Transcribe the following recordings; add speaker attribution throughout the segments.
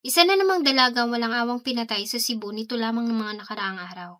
Speaker 1: Isa na namang dalagang walang awang pinatay sa Cebu nito lamang ng mga nakaraang araw.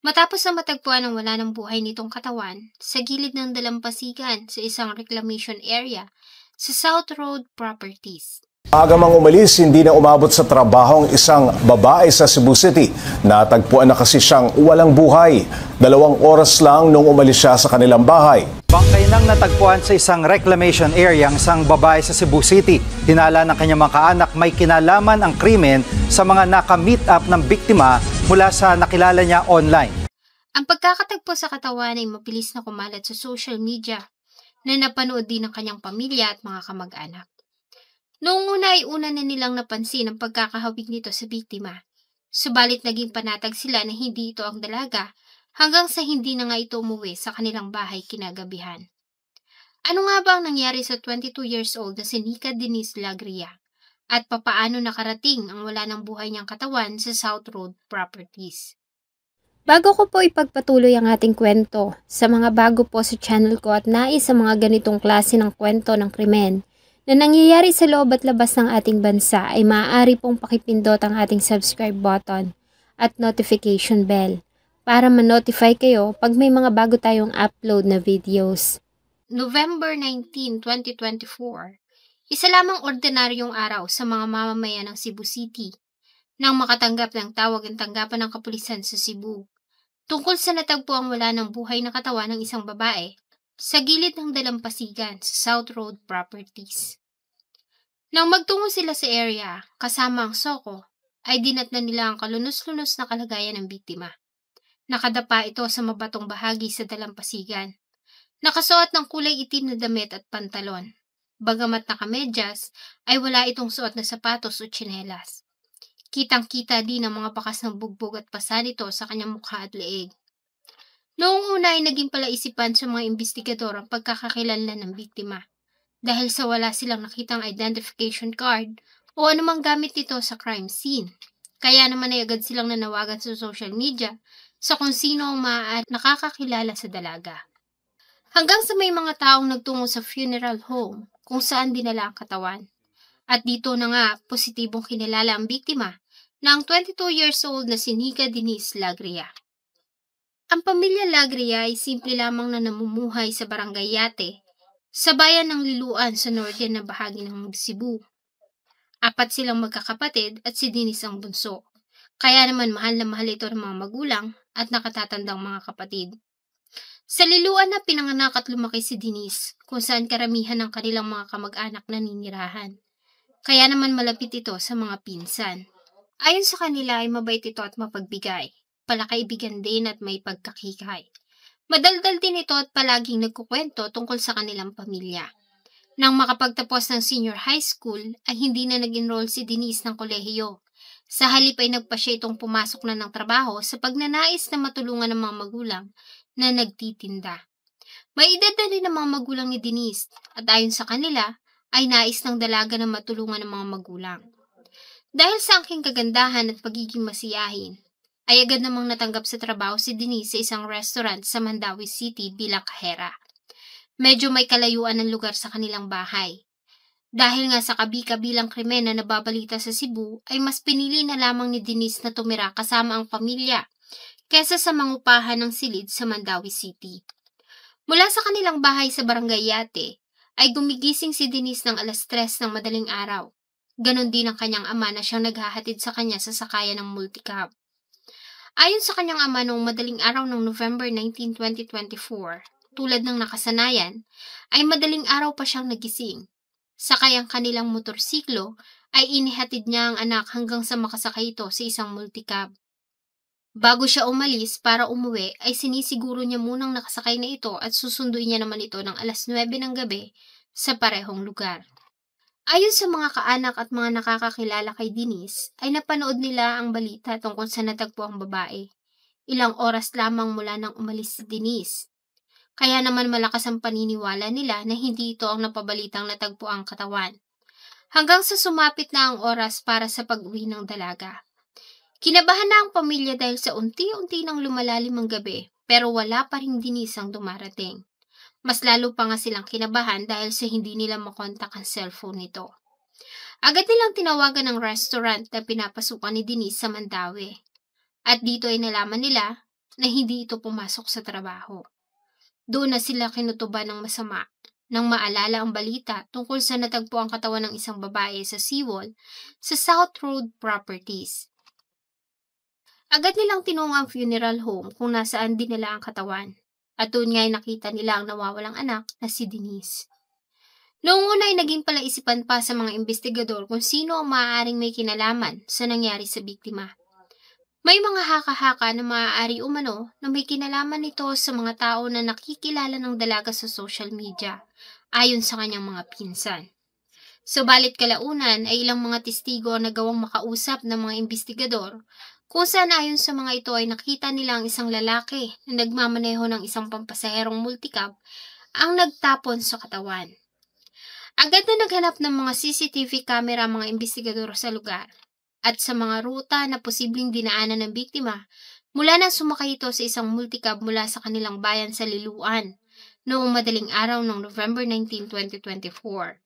Speaker 1: Matapos na matagpuan ang wala ng buhay nitong katawan sa gilid ng dalampasigan sa isang reclamation area sa South Road Properties.
Speaker 2: Aga mang umalis, hindi na umabot sa trabaho ang isang babae sa Cebu City. Natagpuan na kasi siyang walang buhay. 2 oras lang nung umalis siya sa kanilang bahay.
Speaker 3: Bangkay nang natagpuan sa isang reclamation area ang isang babae sa Cebu City. Hinala ng kanyang mga kaanak may kinalaman ang krimen sa mga naka-meet up ng biktima mula sa nakilala niya online.
Speaker 1: Ang pagkakatagpo sa katawan ay mabilis na kumalat sa social media na napanood din ng kanyang pamilya at mga kamag-anak. Noong una ay una na nilang napansin ang pagkakahawig nito sa biktima. Subalit naging panatag sila na hindi ito ang dalaga hanggang sa hindi na nga ito umuwi sa kanilang bahay kinagabihan. Ano nga ba ang nangyari sa 22 years old na si Nika Denise Lagria? At papaano nakarating ang wala ng buhay niyang katawan sa South Road Properties?
Speaker 4: Bago ko po ipagpatuloy ang ating kwento, sa mga bago po sa channel ko at nais sa mga ganitong klase ng kwento ng krimen na nangyayari sa loob at labas ng ating bansa ay maaari pong pakipindot ang ating subscribe button at notification bell para ma-notify kayo pag may mga bago tayong upload na videos.
Speaker 1: November 19, 2024, isa lamang ordinaryong araw sa mga mamamayan ng Cebu City nang makatanggap ng tawag ang tanggapan ng kapulisan sa Cebu tungkol sa natagpuang wala ng buhay na katawan ng isang babae sa gilid ng dalampasigan sa South Road Properties. Nang magtungo sila sa area kasama ang soko, ay dinatnan nila ang kalunos-lunos na kalagayan ng biktima. Nakadapa ito sa mabatong bahagi sa dalampasigan. Nakasuot ng kulay itim na damit at pantalon. Bagamat nakamedyas, ay wala itong suot na sapatos o tsinelas. Kitang-kita din ang mga bakas ng bugbog at pasa nito sa kanyang mukha at leeg. Noong una ay naging palaisipan sa mga investigador ang pagkakakilanlan ng biktima dahil sa wala silang nakitang identification card o anumang gamit nito sa crime scene. Kaya naman ay agad silang nanawagan sa social media sa kung sino ang maaari nakakakilala sa dalaga. Hanggang sa may mga taong nagtungo sa funeral home kung saan dinala ang katawan. At dito na nga positibong kinilala ang biktima na ang 22 years old na si Nika Denise Lagria. Ang pamilya Lagria ay simple lamang na namumuhay sa barangay Yate, sa bayan ng Liloan sa northern na bahagi ng Cebu. 4 silang magkakapatid at si Denise ang bunso. Kaya naman mahal na mahal ito ng mga magulang at nakatatandang mga kapatid. Sa Liloan na pinanganak at lumaki si Denise, kung saan karamihan ng kanilang mga kamag-anak naninirahan. Kaya naman malapit ito sa mga pinsan. Ayon sa kanila ay mabait ito at mapagbigay. Palakaibigan din at may pagkakikay. Madaldal din ito at palaging nagkukwento tungkol sa kanilang pamilya. Nang makapagtapos ng senior high school ay hindi na nag-enroll si Denise ng kolehiyo. Sa halip ay nagpasya itong pumasok na ng trabaho sa pagnanais na matulungan ng mga magulang na nagtitinda. May edad na rin ang mga magulang ni Denise at ayon sa kanila ay nais ng dalaga na matulungan ng mga magulang. Dahil sa aking kagandahan at pagiging masiyahin, ay agad namang natanggap sa trabaho si Denise sa isang restaurant sa Mandaue City bilang kahera. Medyo may kalayuan ng lugar sa kanilang bahay. Dahil nga sa kabi-kabilang krimen na nababalita sa Cebu, ay mas pinili na lamang ni Denise na tumira kasama ang pamilya kesa sa mangupahan ng silid sa Mandaue City. Mula sa kanilang bahay sa Barangay Yate, ay gumigising si Denise ng 3:00 ng madaling araw. Ganon din ang kanyang ama na siyang naghahatid sa kanya sa sakayan ng multicab. Ayon sa kanyang ama noong madaling araw ng November 19, 2024, tulad ng nakasanayan, ay madaling araw pa siyang nagising. Sakay ang kanilang motorsiklo ay inihatid niya ang anak hanggang sa makasakay ito sa isang multicab. Bago siya umalis para umuwi ay sinisiguro niya munang nakasakay na ito at susunduin niya naman ito ng 9:00 ng gabi sa parehong lugar. Ayon sa mga kaanak at mga nakakakilala kay Denise, ay napanood nila ang balita tungkol sa natagpo ang babae. Ilang oras lamang mula nang umalis si Denise. Kaya naman malakas ang paniniwala nila na hindi ito ang napabalitang natagpo ang katawan. Hanggang sa sumapit na ang oras para sa pag-uwi ng dalaga. Kinabahan na ang pamilya dahil sa unti-unti nang lumalalim ang gabi, pero wala pa ring Denise ang dumarating. Mas lalo pa nga silang kinabahan dahil sa hindi nila makontak ang cellphone nito. Agad nilang tinawagan ng restaurant na pinapasukan ni Denise sa Mandaue. At dito ay nalaman nila na hindi ito pumasok sa trabaho. Doon na sila kinutuban ng masama nang maalala ang balita tungkol sa natagpo ang katawan ng isang babae sa seawall sa South Road Properties. Agad nilang tinungo ang funeral home kung nasaan dinala ang katawan at doon nga'y nakita nila ang nawawalang anak na si Denise. Noong una ay naging palaisipan pa sa mga investigador kung sino ang maaaring may kinalaman sa nangyari sa biktima. May mga haka-haka na maaari umano na may kinalaman nito sa mga tao na nakikilala ng dalaga sa social media, ayon sa kanyang mga pinsan. Subalit kalaunan ay ilang mga testigo na gawang makausap ng mga investigador kung saan ayon sa mga ito ay nakita nila ang isang lalaki na nagmamaneho ng isang pampasaherong multicab ang nagtapon sa katawan. Agad na naghanap ng mga CCTV camera ang mga investigador sa lugar at sa mga ruta na posibleng dinaanan ng biktima mula na sumakay ito sa isang multicab mula sa kanilang bayan sa Liloan noong madaling araw ng November 19, 2024.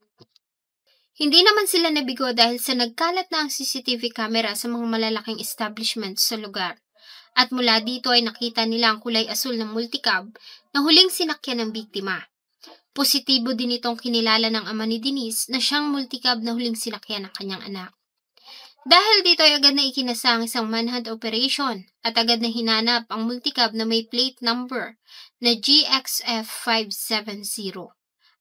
Speaker 1: Hindi naman sila nabigo dahil sa nagkalat na ang CCTV camera sa mga malalaking establishments sa lugar at mula dito ay nakita nila ang kulay asul ng multicab na huling sinakyan ng biktima. Positibo din itong kinilala ng ama ni Denise na siyang multicab na huling sinakyan ng kanyang anak. Dahil dito ay agad na ikinasa ang isang manhunt operation at agad na hinanap ang multicab na may plate number na GXF570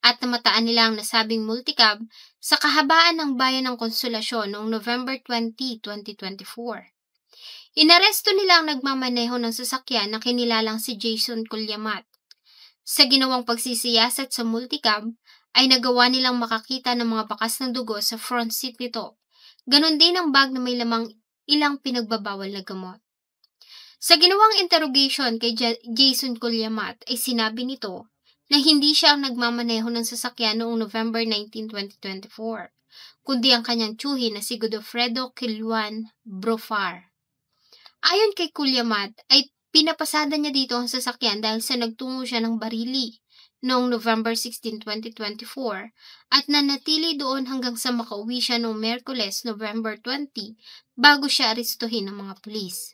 Speaker 1: at namataan nila ang nasabing multicab sa kahabaan ng bayan ng Konsolasyon noong November 20, 2024. Inaresto nila ang nagmamaneho ng sasakyan na kinilalang si Jason Culyamat. Sa ginawang pagsisiyasat sa multicab ay nagawa nilang makakita ng mga bakas ng dugo sa front seat nito. Ganon din ang bag na may lamang ilang pinagbabawal na gamot. Sa ginawang interrogation kay Jason Culyamat ay sinabi nito na hindi siya ang nagmamaneho ng sasakyan noong November 19, 2024, kundi ang kanyang tiyuhin na si Godofredo Kilwan Brofar. Ayon kay Culyamat ay pinapasada niya dito ang sasakyan dahil sa nagtungo siya ng Barili noong November 16, 2024 at nanatili doon hanggang sa makauwi siya noong Miyerkules, November 20 bago siya arestuhin ng mga pulis.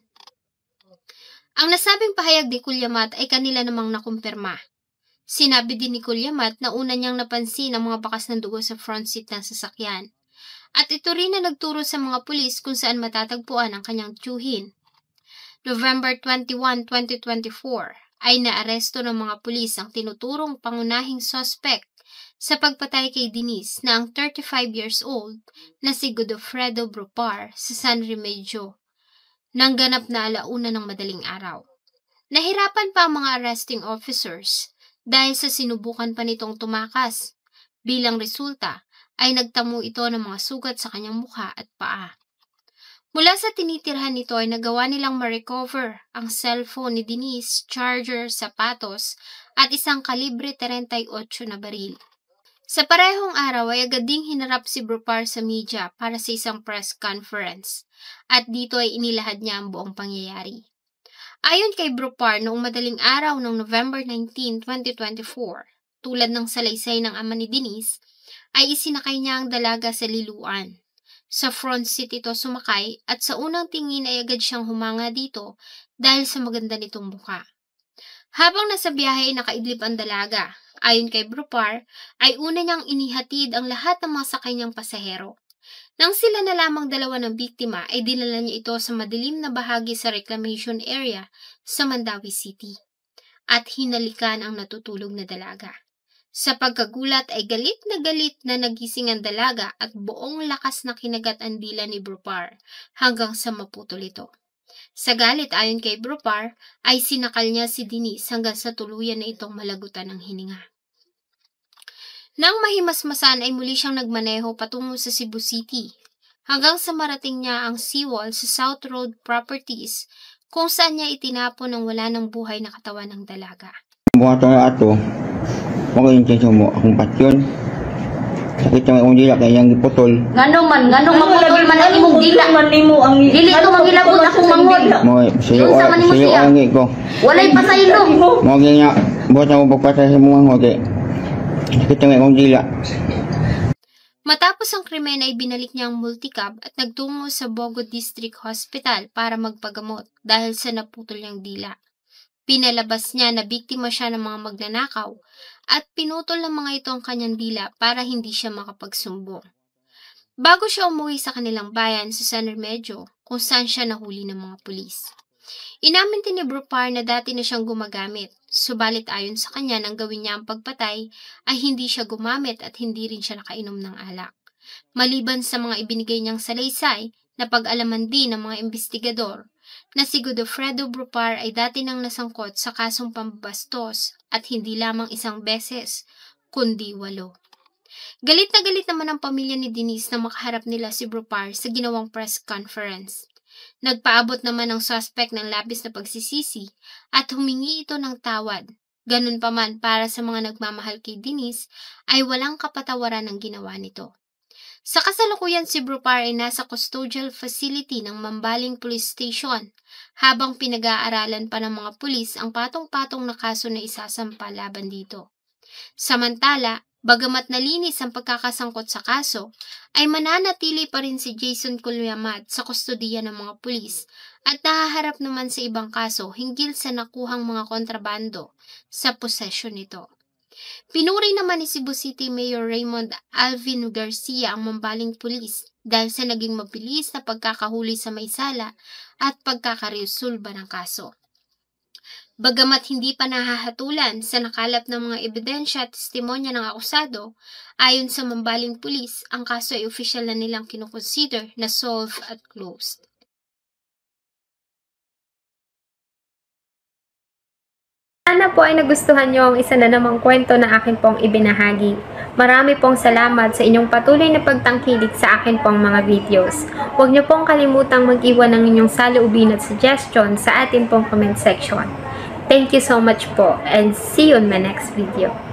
Speaker 1: Ang nasabing pahayag ni Culyamat ay kanila namang nakumpirma. Sinabi din ni Culyamat na una niyang napansin ang mga bakas ng dugo sa front seat ng sasakyan at ito rin na nagturo sa mga pulis kung saan matatagpuan ang kanyang tiyuhin. November 21, 2024 ay naaresto ng mga pulis ang tinuturong pangunahing suspect sa pagpatay kay Denise na ang 35 years old na si Godofredo Brofar sa San Remigio nang ganap na alauna ng madaling araw. Nahirapan pa ang mga arresting officers dahil sa sinubukan pa nitong tumakas. Bilang resulta ay nagtamo ito ng mga sugat sa kanyang mukha at paa. Mula sa tinitirhan nito ay nagawa nilang ma-recover ang cellphone ni Denise, charger, sapatos at isang kalibre 38 na baril. Sa parehong araw ay agad ding hinarap si Brofar sa media para sa isang press conference at dito ay inilahad niya ang buong pangyayari. Ayon kay Brofar noong madaling araw ng November 19, 2024, tulad ng salaysay ng ama ni Denise, ay isinakay niya ang dalaga sa Liloan. Sa front seat ito sumakay at sa unang tingin ay agad siyang humanga dito dahil sa maganda nitong mukha. Habang nasa biyahe ay nakaidlip ang dalaga. Ayon kay Brofar, ay una niyang inihatid ang lahat ng mga sakay niyang pasahero. Nang sila na lamang dalawa ng biktima ay dinala niya ito sa madilim na bahagi sa reclamation area sa Mandaue City at hinalikan ang natutulog na dalaga. Sa pagkagulat ay galit na nagising ang dalaga at buong lakas na kinagat ang dila ni Brofar hanggang sa maputol ito. Sa galit ayon kay Brofar ay sinakal niya si Denise hanggang sa tuluyan na itong malagutan ng hininga. Nang mahimasmasan ay muli siyang nagmaneho patungo sa Cebu City hanggang sa marating niya ang seawall sa South Road Properties kung saan niya itinapon ang wala ng buhay na katawan ng dalaga.
Speaker 5: Buhat na ato. Mga intensyon mo, akong patyon. Sakit yung akong dila kaya yung iputol.
Speaker 6: Ganong maputol man ang imong dila. Dili ito mangilabot akong mangod.
Speaker 5: Sayo ang ko.
Speaker 6: Walay pasaylo.
Speaker 5: Mga nga, buhat na akong pagpatay sa mga hodi. Sakit yung akong dila.
Speaker 1: Matapos ang krimen ay binalik niya ang multicab at nagtungo sa Bogo District Hospital para magpagamot dahil sa naputol niyang dila. Pinalabas niya na biktima siya ng mga magnanakaw at pinutol ng mga ito ang kanyang dila para hindi siya makapagsumbong. Bago siya umuwi sa kanilang bayan sa San Remedyo kung saan siya nahuli ng mga pulis. Inamin din ni Brupar na dati na siyang gumagamit, subalit ayon sa kanya nang gawin niya ang pagpatay ay hindi siya gumamit at hindi rin siya nakainom ng alak. Maliban sa mga ibinigay niyang salaysay na pag-alaman din ng mga investigador na si Godofredo Brupar ay dati nang nasangkot sa kasong pambabastos at hindi lamang isang beses, kundi 8. Galit na galit naman ang pamilya ni Denise na makaharap nila si Brupar sa ginawang press conference. Nagpaabot naman ang suspect ng labis na pagsisisi at humingi ito ng tawad. Ganun pa man para sa mga nagmamahal kay Denise ay walang kapatawaran ang ginawa nito. Sa kasalukuyan si Brupar ay nasa custodial facility ng Mambaling Police Station habang pinag-aaralan pa ng mga pulis ang patong-patong na kaso na isasampa laban dito. Samantala, bagamat nalinis ang pagkakasangkot sa kaso, ay mananatili pa rin si Jason Culuyamat sa kustodiya ng mga pulis at nahaharap naman sa ibang kaso hinggil sa nakuhang mga kontrabando sa posesyon nito. Pinuri naman ni Cebu City Mayor Raymond Alvin Garcia ang Mambaling Police dahil sa naging mabilis na pagkakahuli sa may sala at pagkakaresolba ng kaso. Bagamat hindi pa nahahatulan sa nakalap ng mga ebidensya at testimonya ng akusado, ayon sa Mambaling Police, ang kaso ay opisyal na nilang kinukonsider na solved at closed.
Speaker 4: Sana po ay nagustuhan nyo ang isa na namang kwento na akin pong ibinahagi. Marami pong salamat sa inyong patuloy na pagtangkilik sa akin pong mga videos. Huwag nyo pong kalimutang mag-iwan ng inyong saloobin at suggestion sa atin pong comment section. Thank you so much po and see you in my next video.